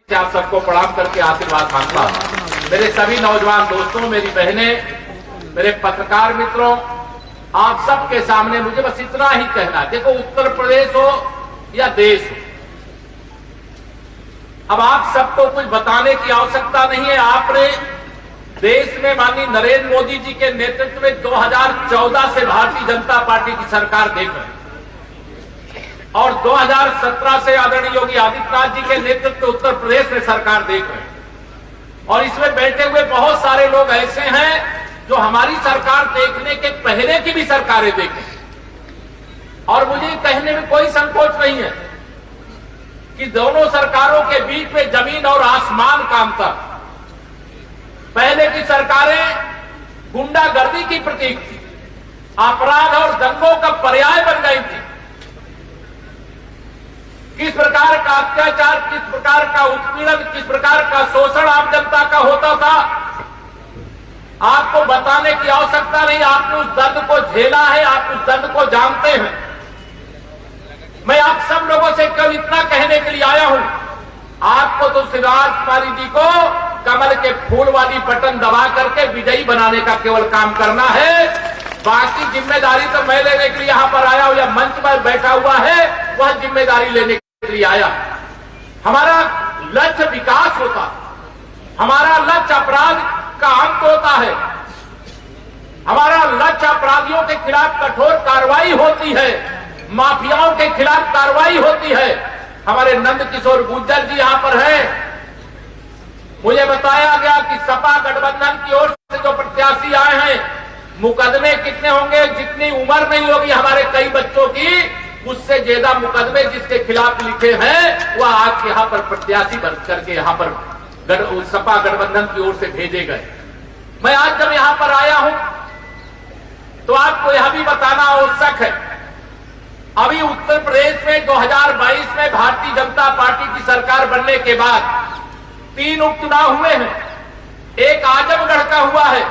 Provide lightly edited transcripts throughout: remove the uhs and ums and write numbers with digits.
से आप सबको प्रणाम करके आशीर्वाद मांगता हूं। मेरे सभी नौजवान दोस्तों, मेरी बहनें, मेरे पत्रकार मित्रों, आप सबके सामने मुझे बस इतना ही कहना है। देखो, उत्तर प्रदेश हो या देश हो, अब आप सबको कुछ बताने की आवश्यकता नहीं है। आपने देश में माननीय नरेंद्र मोदी जी के नेतृत्व में 2014 से भारतीय जनता पार्टी की सरकार देख रहे हैं और 2017 से आदरणीय योगी आदित्यनाथ जी के नेतृत्व में उत्तर प्रदेश में सरकार देख रहे हैं। और इसमें बैठे हुए बहुत सारे लोग ऐसे हैं जो हमारी सरकार देखने के पहले की भी सरकारें देखें। और मुझे कहने में कोई संकोच नहीं है कि दोनों सरकारों के बीच में जमीन और आसमान का अंतर। पहले की सरकारें गुंडागर्दी की प्रतीक थी, अपराध और दंगों का पर्याय बन गई थी। किस प्रकार का अत्याचार, किस प्रकार का उत्पीड़न, किस प्रकार का शोषण आम जनता का होता था, आपको बताने की आवश्यकता नहीं। आपने उस दर्द को झेला है, आप उस दर्द को जानते हैं। मैं आप सब लोगों से केवल इतना कहने के लिए आया हूं, आपको तो शिवराज कुमारी जी को कमल के फूल वाली बटन दबा करके विजयी बनाने का केवल काम करना है। बाकी जिम्मेदारी तो मैं लेने के लिए यहां पर आया हूं, या मंच पर बैठा हुआ है वह जिम्मेदारी लेने के लिए आया। हमारा लक्ष्य विकास होता, हमारा लक्ष्य अपराध का अंत होता है, हमारा लक्ष्य अपराधियों के खिलाफ कठोर कार्रवाई होती है, माफियाओं के खिलाफ कार्रवाई होती है। हमारे नंद किशोर गुर्जर जी यहां पर है। मुझे बताया गया कि सपा गठबंधन की ओर से जो प्रत्याशी आए हैं, मुकदमे कितने होंगे, जितनी उम्र नहीं होगी हमारे कई बच्चों की, उससे ज्यादा मुकदमे जिसके खिलाफ लिखे हैं वह आज यहाँ पर प्रत्याशी बन करके यहाँ पर सपा गठबंधन की ओर से भेजे गए। मैं आज जब यहाँ पर आया हूं तो आपको यह भी बताना आवश्यक है, अभी उत्तर प्रदेश में 2022 में भारतीय जनता पार्टी की सरकार बनने के बाद 3 उपचुनाव हुए हैं। एक आजमगढ़ का हुआ है,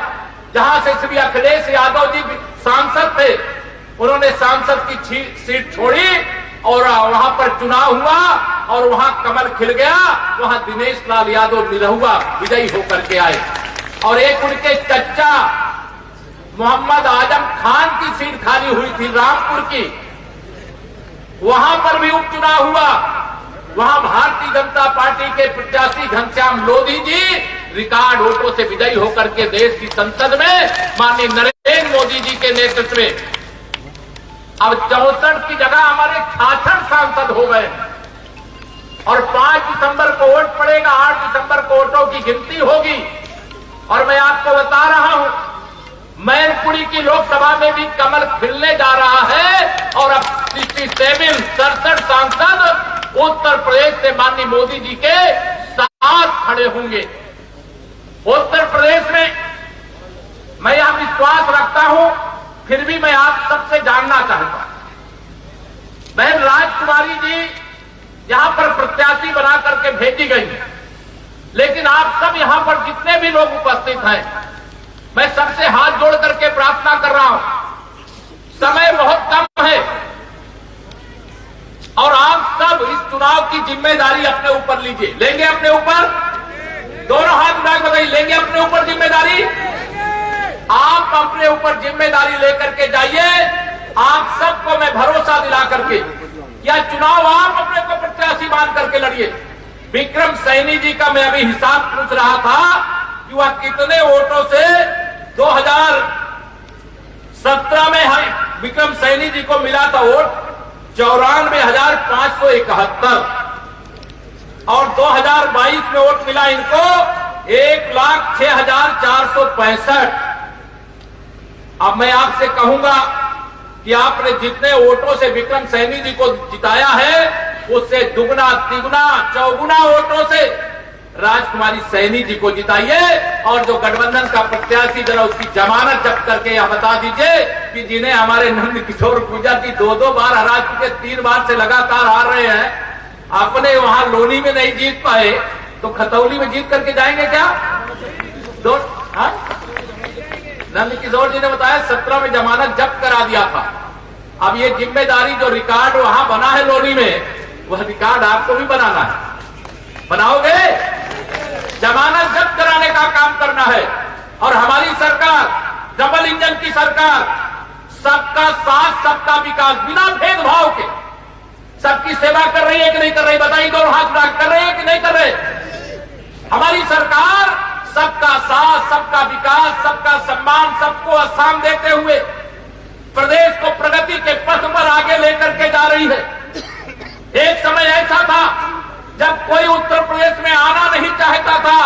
जहां से श्री अखिलेश यादव जी सांसद थे, उन्होंने सांसद की सीट छोड़ी और वहां पर चुनाव हुआ और वहां कमल खिल गया, वहां दिनेश लाल यादव निरहुआ विजयी होकर के आए। और एक उनके चच्चा मोहम्मद आजम खान की सीट खाली हुई थी रामपुर की, वहां पर भी उपचुनाव हुआ। वहां भारतीय जनता पार्टी के प्रत्याशी घनश्याम लोधी जी रिकॉर्ड वोटों से विजयी होकर के देश की संसद में माननीय नरेंद्र मोदी जी के नेतृत्व में अब 64 की जगह हमारे 66 सांसद हो गए और 5 दिसंबर को वोट पड़ेगा, 8 दिसंबर को वोटों की गिनती होगी। और मैं आपको बता रहा हूं, मैनपुरी की लोकसभा में भी कमल खिलने जा रहा है और अब 67 सांसद उत्तर प्रदेश से माननीय मोदी जी के साथ खड़े होंगे। उत्तर प्रदेश में मैं यह विश्वास रखता हूं, फिर भी मैं आप सबसे जानना चाहता हूं, बहन राजकुमारी जी यहां पर प्रत्याशी बना करके भेजी गई है, लेकिन आप सब यहां पर जितने भी लोग उपस्थित हैं, मैं सबसे हाथ जोड़ करके प्रार्थना कर रहा हूं, समय बहुत कम है और आप सब इस चुनाव की जिम्मेदारी अपने ऊपर लीजिए। लेंगे अपने ऊपर? दोनों हाथ उठा के बताइए, लेंगे अपने ऊपर जिम्मेदारी? आप अपने ऊपर जिम्मेदारी लेकर के जाइए। आप सबको मैं भरोसा दिला करके या चुनाव आप अपने को प्रत्याशी मान करके लड़िए। विक्रम सैनी जी का मैं अभी हिसाब पूछ रहा था कि वह कितने वोटों से 2017 में विक्रम सैनी जी को मिला था वोट 94,571 और 2022 में वोट मिला इनको 1,06,465। अब मैं आपसे कहूंगा कि आपने जितने वोटों से विक्रम सैनी जी को जिताया है, उससे दुगना, तिगुना, चौगुना वोटों से राजकुमारी सैनी जी को जिताइए। और जो गठबंधन का प्रत्याशी, जरा उसकी जमानत जब्त करके यह बता दीजिए कि जिन्हें हमारे नंद किशोर गुर्जर जी 2-2 बार हरा चुके, 3 बार से लगातार हार रहे हैं, अपने वहां लोनी में नहीं जीत पाए तो खतौली में जीत करके जाएंगे क्या? नंद किशोर जी ने बताया 17 में जमानत जब्त करा दिया था। अब ये जिम्मेदारी जो रिकॉर्ड वहां बना है लोनी में, वह रिकॉर्ड आपको भी बनाना है। बनाओगे? जमानत जब्त कराने का काम करना है। और हमारी सरकार डबल इंजन की सरकार, सबका साथ सबका विकास, बिना भेदभाव के सबकी सेवा कर रही है कि नहीं कर रही? बताइए, दोनों हाथ उठा कर रहे हैं कि नहीं कर रहे? हमारी सरकार सबका साथ सबका विकास, सबका सम्मान, सबको स्थान देते हुए प्रदेश को प्रगति के पथ पर आगे लेकर के जा रही है। एक समय ऐसा था जब कोई उत्तर प्रदेश में आना नहीं चाहता था,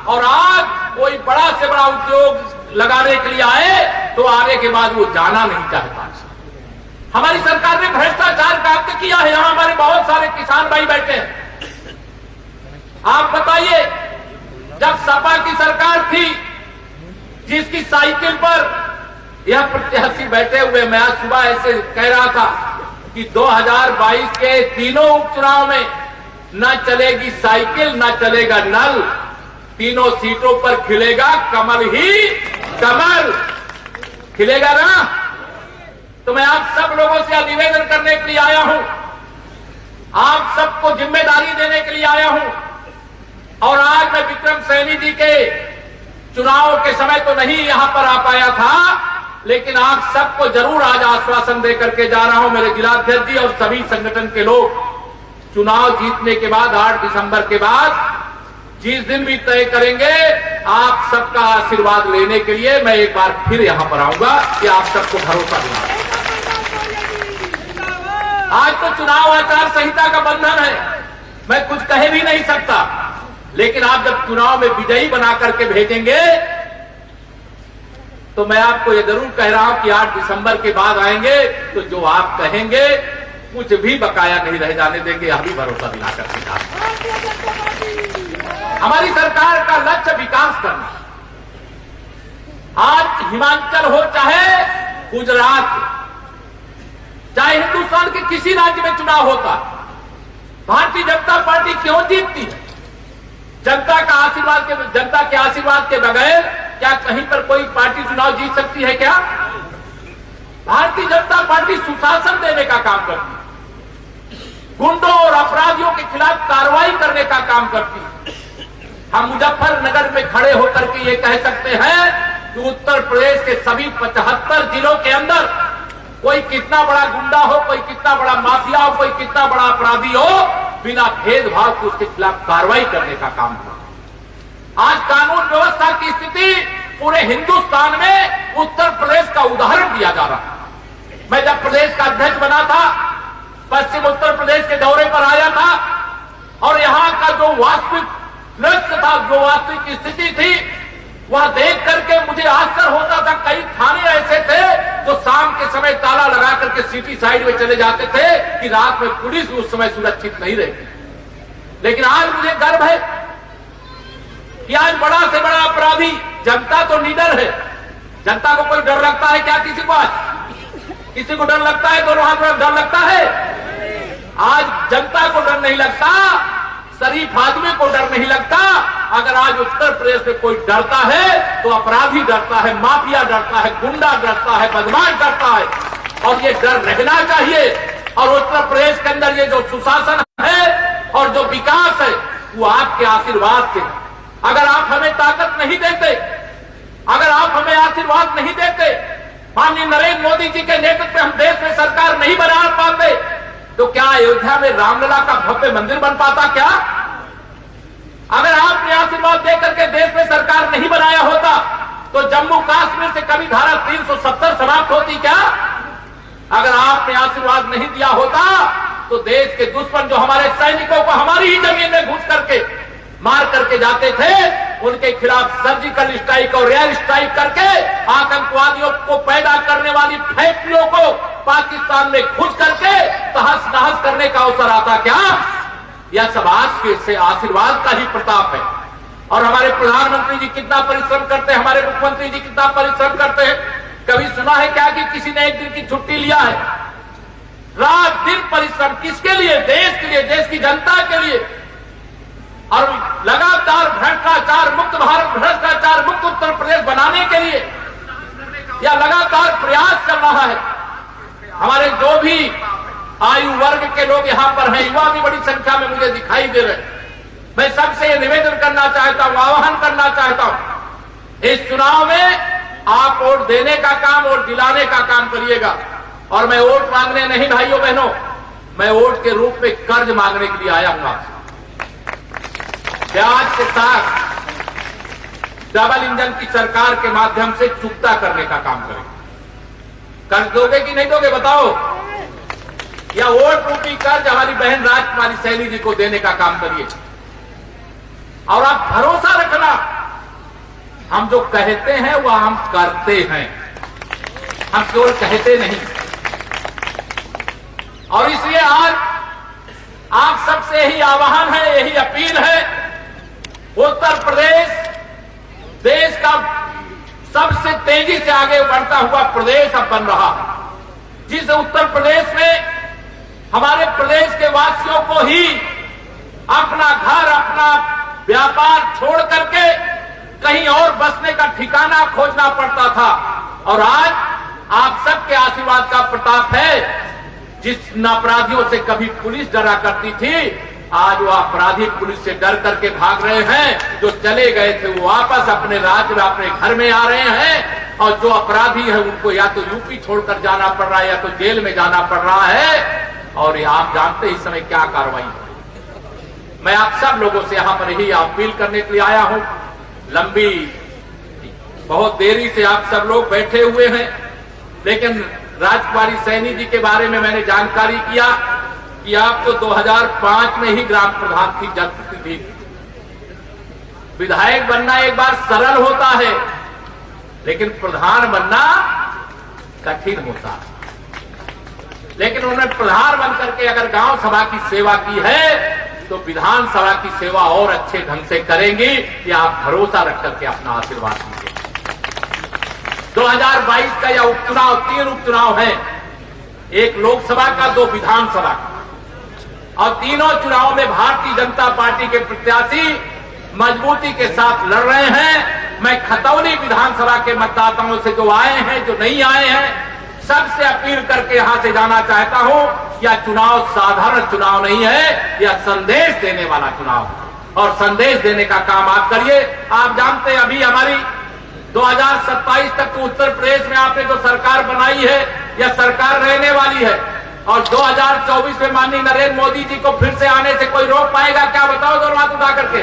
और आज कोई बड़ा से बड़ा उद्योग लगाने के लिए आए तो आने के बाद वो जाना नहीं चाहता। हमारी सरकार ने भ्रष्टाचार का अंत किया है। यहां हमारे बहुत सारे किसान भाई बैठे हैं। आप बताइए, जब सपा की सरकार थी, जिसकी साइकिल पर यह प्रत्याशी बैठे हुए, मैं आज सुबह ऐसे कह रहा था कि 2022 के तीनों उपचुनाव में न चलेगी साइकिल, न चलेगा नल, तीनों सीटों पर खिलेगा कमल ही कमल। खिलेगा ना? तो मैं आप सब लोगों से निवेदन करने के लिए आया हूं, आप सबको जिम्मेदारी देने के लिए आया हूं। और आज मैं विक्रम सैनी जी के चुनाव के समय तो नहीं यहां पर आ पाया था, लेकिन आप सबको जरूर आज आश्वासन देकर के जा रहा हूं, मेरे जिलाध्यक्ष जी और सभी संगठन के लोग, चुनाव जीतने के बाद 8 दिसंबर के बाद जिस दिन भी तय करेंगे, आप सबका आशीर्वाद लेने के लिए मैं एक बार फिर यहां पर आऊंगा कि आप सबको भरोसा दिलाऊं। आज तो चुनाव आचार संहिता का बंधन है, मैं कुछ कह भी नहीं सकता, लेकिन आप जब चुनाव में विजयी बना करके भेजेंगे तो मैं आपको ये जरूर कह रहा हूं कि 8 दिसंबर के बाद आएंगे तो जो आप कहेंगे कुछ भी बकाया नहीं रह जाने देंगे, यह भी भरोसा दिला करके हमारी सरकार का लक्ष्य विकास करना। आज हिमाचल हो चाहे गुजरात, चाहे हिंदुस्तान के किसी राज्य में चुनाव होता, भारतीय जनता पार्टी क्यों जीतती है? जनता के आशीर्वाद के बगैर क्या कहीं पर कोई पार्टी चुनाव जीत सकती है क्या? भारतीय जनता पार्टी सुशासन देने का काम करती है, गुंडों और अपराधियों के खिलाफ कार्रवाई करने का काम करती है। हम मुजफ्फरनगर में खड़े होकर के ये कह सकते हैं कि उत्तर प्रदेश के सभी 75 जिलों के अंदर कोई कितना बड़ा गुंडा हो, कोई कितना बड़ा माफिया हो, कोई कितना बड़ा अपराधी हो, बिना भेदभाव के उसके खिलाफ कार्रवाई करने का काम हुआ। आज कानून व्यवस्था की स्थिति पूरे हिंदुस्तान में उत्तर प्रदेश का उदाहरण दिया जा रहा है। मैं जब प्रदेश का अध्यक्ष बना था, पश्चिम उत्तर प्रदेश के दौरे पर आया था, और यहां का जो वास्तविक दृश्य था, जो वास्तविक स्थिति थी, वह देख करके मुझे आश्चर्य होता था। कई थाने ऐसे थे जो शाम के समय ताला लगा करके सिटी साइड में चले जाते थे कि रात में पुलिस उस समय सुरक्षित नहीं रहती। लेकिन आज मुझे गर्व है कि आज बड़ा से बड़ा अपराधी, जनता तो निडर है। जनता को कोई डर लगता है क्या? किसी को आज किसी को डर लगता है? दोनों हाथ में डर लगता है? आज जनता को डर नहीं लगता, शरीफ आदमी को डर नहीं लगता। अगर आज उत्तर प्रदेश में कोई डरता है तो अपराधी डरता है, माफिया डरता है, गुंडा डरता है, बदमाश डरता है, और ये डर रहना चाहिए। और उत्तर प्रदेश के अंदर ये जो सुशासन है और जो विकास है वो आपके आशीर्वाद से। अगर आप हमें ताकत नहीं देते, अगर आप हमें आशीर्वाद नहीं देते, माननीय नरेंद्र मोदी जी के नेतृत्व में हम देश में सरकार नहीं बना पाते, तो क्या अयोध्या में रामलला का भव्य मंदिर बन पाता क्या? अगर आपने आशीर्वाद देकर के देश में सरकार नहीं बनाया होता तो जम्मू कश्मीर से कभी धारा 370 समाप्त होती क्या? अगर आपने आशीर्वाद नहीं दिया होता तो देश के दुश्मन जो हमारे सैनिकों को हमारी ही जमीन में घुस करके मार करके जाते थे, उनके खिलाफ सर्जिकल स्ट्राइक और एयर स्ट्राइक करके आतंकवादियों को पैदा करने वाली फैक्ट्रियों को पाकिस्तान में घुस करके तहस नहस करने का अवसर आता क्या? यह सब आज से आशीर्वाद का ही प्रताप है। और हमारे प्रधानमंत्री जी कितना परिश्रम करते हैं, हमारे मुख्यमंत्री जी कितना परिश्रम करते हैं। कभी सुना है क्या कि किसी ने एक दिन की छुट्टी लिया है? रात दिन परिश्रम किसके लिए? देश के लिए, देश की जनता के लिए। और लगातार भ्रष्टाचार मुक्त भारत, भ्रष्टाचार मुक्त उत्तर प्रदेश बनाने के लिए यह लगातार प्रयास चल रहा है। हमारे जो भी आयु वर्ग के लोग यहां पर हैं, युवा भी बड़ी संख्या में मुझे दिखाई दे रहे हैं। मैं सबसे ये निवेदन करना चाहता हूं, आह्वान करना चाहता हूं, इस चुनाव में आप वोट देने का काम और दिलाने का काम करिएगा। और मैं वोट मांगने नहीं भाइयों बहनों, मैं वोट के रूप में कर्ज मांगने के लिए आया हूं आपसे। ब्याज के साथ डबल इंजन की सरकार के माध्यम से चुकता करने का काम करें। कर्ज दोगे कि नहीं दोगे बताओ? या वोट रूपी कर्ज हमारी बहन राजकुमारी सैनी जी को देने का काम करिए। और आप भरोसा रखना, हम जो कहते हैं वह हम करते हैं, हम केवल कहते नहीं। और इसलिए आज आप सबसे यही आह्वान है, यही अपील है, उत्तर प्रदेश देश का सबसे तेजी से आगे बढ़ता हुआ प्रदेश अब बन रहा है। जिस उत्तर प्रदेश में हमारे प्रदेश के वासियों को ही अपना घर, अपना व्यापार छोड़ करके कहीं और बसने का ठिकाना खोजना पड़ता था, और आज आप सबके आशीर्वाद का प्रताप है। जिस अपराधियों से कभी पुलिस डरा करती थी, आज वो अपराधी पुलिस से डर करके भाग रहे हैं। जो चले गए थे वो वापस अपने राज्य में, अपने घर में आ रहे हैं। और जो अपराधी है उनको या तो यूपी छोड़कर जाना पड़ रहा है या तो जेल में जाना पड़ रहा है। और आप जानते इस समय क्या कार्रवाई है। मैं आप सब लोगों से यहां पर यही अपील करने के लिए आया हूं। लंबी बहुत देरी से आप सब लोग बैठे हुए हैं, लेकिन राजकुमारी सैनी जी के बारे में मैंने जानकारी किया कि आप तो 2005 में ही ग्राम प्रधान थी, जनप्रतिनिधि थी। विधायक बनना एक बार सरल होता है, लेकिन प्रधान बनना कठिन होता है। लेकिन उन्होंने प्रधान बनकर के अगर गांव सभा की सेवा की है, तो विधानसभा की सेवा और अच्छे ढंग से करेंगी। ये आप भरोसा रख करके अपना आशीर्वाद दीजिए। 2022 का यह उपचुनाव, 3 उपचुनाव है, एक लोकसभा का, 2 विधानसभा का। और तीनों चुनाव में भारतीय जनता पार्टी के प्रत्याशी मजबूती के साथ लड़ रहे हैं। मैं खतौली विधानसभा के मतदाताओं से जो आए हैं, जो नहीं आए हैं, सबसे अपील करके यहां से जाना चाहता हूं, यह चुनाव साधारण चुनाव नहीं है, यह संदेश देने वाला चुनाव है। और संदेश देने का काम आप करिए। आप जानते हैं अभी हमारी 2027 तक उत्तर प्रदेश में आपने जो सरकार बनाई है, यह सरकार रहने वाली है। और 2024 में माननीय नरेंद्र मोदी जी को फिर से आने से कोई रोक पाएगा क्या? बताओ दोनों हाथ उठा करके।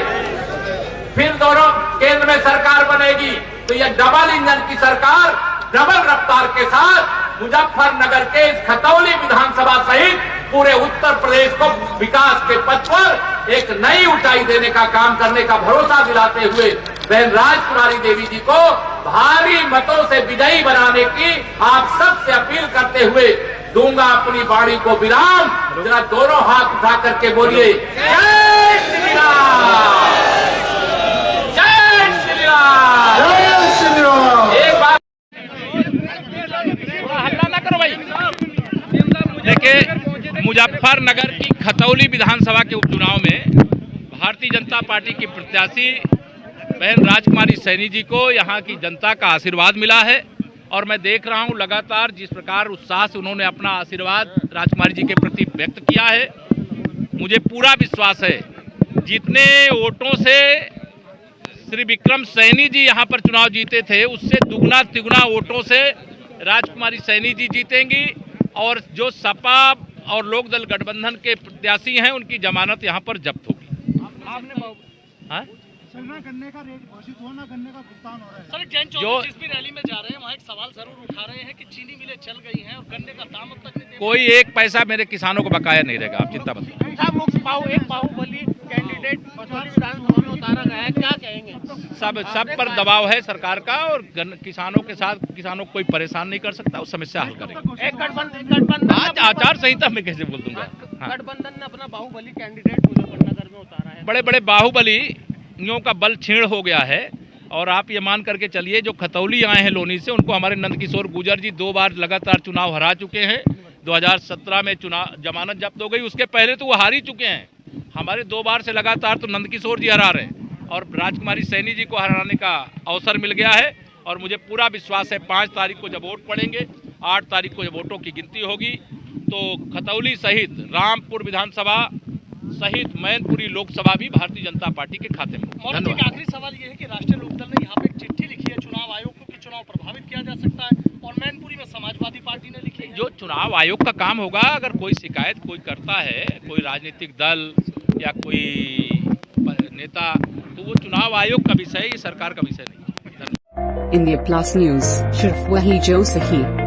फिर दोनों केंद्र में सरकार बनेगी, तो यह डबल इंजन की सरकार डबल रफ्तार के साथ मुजफ्फरनगर के इस खतौली विधानसभा सहित पूरे उत्तर प्रदेश को विकास के पथ पर एक नई ऊंचाई देने का काम करने का भरोसा दिलाते हुए बहन राजकुमारी देवी जी को भारी मतों से विजयी बनाने की आप सबसे अपील करते हुए दूंगा अपनी वाणी को विराम। जरा दोनों हाथ उठा करके बोलिए, जय श्री राम, जय श्री राम, जय श्री राम। एक बार हल्ला ना करो भाई। देखिए, मुजफ्फरनगर की खतौली विधानसभा के उपचुनाव में भारतीय जनता पार्टी की प्रत्याशी बहन राजकुमारी सैनी जी को यहाँ की जनता का आशीर्वाद मिला है। और मैं देख रहा हूँ लगातार जिस प्रकार उत्साह से उन्होंने अपना आशीर्वाद राजकुमारी जी के प्रति व्यक्त किया है। मुझे पूरा विश्वास है जितने वोटों से श्री विक्रम सैनी जी यहाँ पर चुनाव जीते थे, उससे दुगना तिगुना वोटों से राजकुमारी सैनी जी जीतेंगी। और जो सपा और लोकदल गठबंधन के प्रत्याशी हैं, उनकी जमानत यहाँ पर जब्त होगी। हाँ? चलना गन्ने का रेट घोषित होना, गन्ने का भुगतान हो रहा है। सर जैन चौधरी जिस भी रैली में जा रहे हैं वहाँ एक सवाल जरूर उठा रहे हैं कि चीनी मिलें चल गई हैं और गन्ने का दाम अब तक नहीं दे। कोई एक पैसा मेरे किसानों को बकाया नहीं रहेगा, आप चिंता मत करिए। एक बाहुबली कैंडिडेट खतौली विधानसभा में उतारा गया है, क्या कहेंगे? सब पर दबाव है सरकार का, और किसानों के साथ किसानों को कोई परेशान नहीं कर सकता, उस समस्या हल करेंगे। एक गठबंधन आज आचार संहिता में कैसे बोल दूंगा। हाँ। गठबंधन ने अपना बाहुबली कैंडिडेट मुजफ्फरनगर में उतारा है। बड़े बड़े बाहुबलियों का बल क्षीण हो गया है। और आप ये मान करके चलिए, जो खतौली आए हैं लोनी से, उनको हमारे नंदकिशोर गुर्जर जी 2 बार लगातार चुनाव हरा चुके हैं। 2017 में चुनाव जमानत जब्त हो गई, उसके पहले तो वो हार ही चुके हैं। हमारे 2 बार से लगातार तो नंदकिशोर जी हरा रहे हैं, और राजकुमारी सैनी जी को हराने का अवसर मिल गया है। और मुझे पूरा विश्वास है 5 तारीख को जब वोट पड़ेंगे, 8 तारीख को जब वोटों की गिनती होगी, तो खतौली सहित रामपुर विधानसभा, सहित मैनपुरी लोकसभा भी भारतीय जनता पार्टी के खाते में। मोदी जी धन्यवाद। का आखिरी सवाल ये है कि राष्ट्रीय लोकदल ने यहाँ पे एक चिट्ठी लिखी है चुनाव आयोग को कि चुनाव प्रभावित किया जा सकता है, और मैनपुरी में समाजवादी पार्टी ने लिखी है। जो चुनाव आयोग का काम होगा, अगर कोई शिकायत कोई करता है, कोई राजनीतिक दल या कोई नेता, तो वो चुनाव आयोग का विषय है, ये सरकार का विषय नहीं है। इंडिया प्लस न्यूज, सिर्फ वही जो सही।